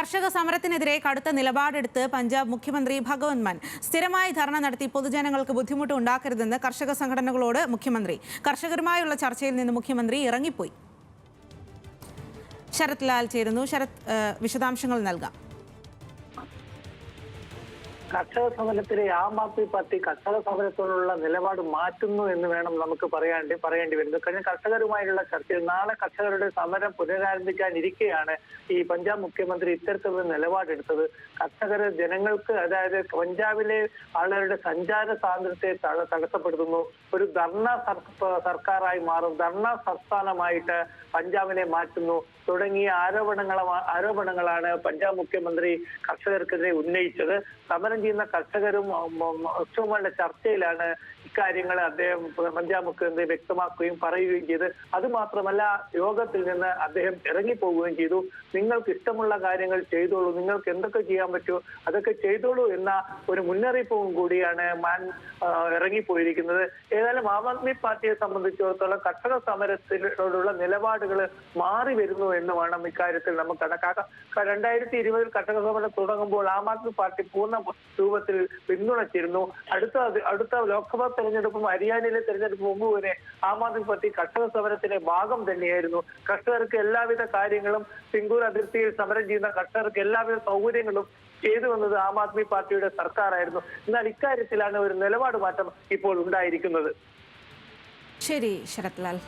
കർഷക സമരത്തിനെതിരെ കടുത്ത നിലപാടെടുത്ത് പഞ്ചാബ് മുഖ്യമന്ത്രി ഭഗവന്ത് മാൻ സ്ഥിരമായി ധർണ നടത്തി പൊതുജനങ്ങൾക്ക് ബുദ്ധിമുട്ട് ഉണ്ടാക്കരുതെന്ന് കർഷക സംഘടനകളോട് മുഖ്യമന്ത്രി. കർഷകരുമായുള്ള ചർച്ചയിൽ നിന്ന് മുഖ്യമന്ത്രി ഇറങ്ങിപ്പോയി. ശരത് ലാൽ ചേരുന്നു. ശരത്, വിശദാംശങ്ങൾ നൽകാം. കർഷക സമരത്തിലെ ആം ആദ്മി പാർട്ടി കർഷക സമരത്തോടുള്ള നിലപാട് മാറ്റുന്നു എന്ന് വേണം നമുക്ക് പറയേണ്ടി വരുന്നത്. കഴിഞ്ഞ കർഷകരുമായുള്ള ചർച്ചയിൽ നാളെ കർഷകരുടെ സമരം പുനരാരംഭിക്കാനിരിക്കെയാണ് ഈ പഞ്ചാബ് മുഖ്യമന്ത്രി ഇത്തരത്തിലുള്ള നിലപാടെടുത്തത്. കർഷകര് ജനങ്ങൾക്ക്, അതായത് പഞ്ചാബിലെ ആളുകളുടെ സഞ്ചാര സ്വാതന്ത്ര്യത്തെ തടസ്സപ്പെടുത്തുന്നു, ഒരു ധർണ സർക്കാരായി മാറും, ധർണ സംസ്ഥാനമായിട്ട് പഞ്ചാബിനെ മാറ്റുന്നു തുടങ്ങിയ ആരോപണങ്ങളാണ് പഞ്ചാബ് മുഖ്യമന്ത്രി കർഷകർക്കെതിരെ ഉന്നയിച്ചത്. സമരം ചെയ്യുന്ന കർഷകരും മുഖ്യമന്ത്രിയുടെ ചർച്ചയിലാണ് ഇക്കാര്യങ്ങൾ അദ്ദേഹം പഞ്ചാബ് മുഖ്യമന്ത്രി വ്യക്തമാക്കുകയും പറയുകയും ചെയ്ത്. അതുമാത്രമല്ല, യോഗത്തിൽ നിന്ന് അദ്ദേഹം ഇറങ്ങിപ്പോവുകയും ചെയ്തു. നിങ്ങൾക്ക് ഇഷ്ടമുള്ള കാര്യങ്ങൾ ചെയ്തോളൂ, നിങ്ങൾക്ക് എന്തൊക്കെ ചെയ്യാൻ പറ്റുമോ അതൊക്കെ ചെയ്തോളൂ എന്ന ഒരു മുന്നറിയിപ്പും കൂടിയാണ് മാൻ ഇറങ്ങിപ്പോയിരിക്കുന്നത്. ഏതായാലും ആം ആദ്മി പാർട്ടിയെ സംബന്ധിച്ചിടത്തോളം കർഷക സമരത്തിനോടുള്ള നിലപാടുകൾ മാറി വരുന്നു എന്ന് വേണം ഇക്കാര്യത്തിൽ നമുക്ക് കണക്കാക്കാം. 2020 കർഷക സമരം തുടങ്ങുമ്പോൾ ആം ആദ്മി പാർട്ടി പൂർണ്ണ രൂപത്തിൽ പിന്തുണച്ചിരുന്നു. അടുത്ത ലോക്സഭാ തെരഞ്ഞെടുപ്പും ഹരിയാനയിലെ തെരഞ്ഞെടുപ്പ് മുമ്പ് വരെ ആം ആദ്മി പാർട്ടി കർഷക സമരത്തിന്റെ ഭാഗം തന്നെയായിരുന്നു. കർഷകർക്ക് എല്ലാവിധ കാര്യങ്ങളും, സിംഗൂർ അതിർത്തിയിൽ സമരം ചെയ്യുന്ന കർഷകർക്ക് എല്ലാവിധ സൗകര്യങ്ങളും ചെയ്തു വന്നത് ആം ആദ്മി പാർട്ടിയുടെ സർക്കാരായിരുന്നു. എന്നാൽ ഇക്കാര്യത്തിലാണ് ഒരു നിലപാട് മാറ്റം ഇപ്പോൾ ഉണ്ടായിരിക്കുന്നത്. ശരി ശരത് ലാൽ.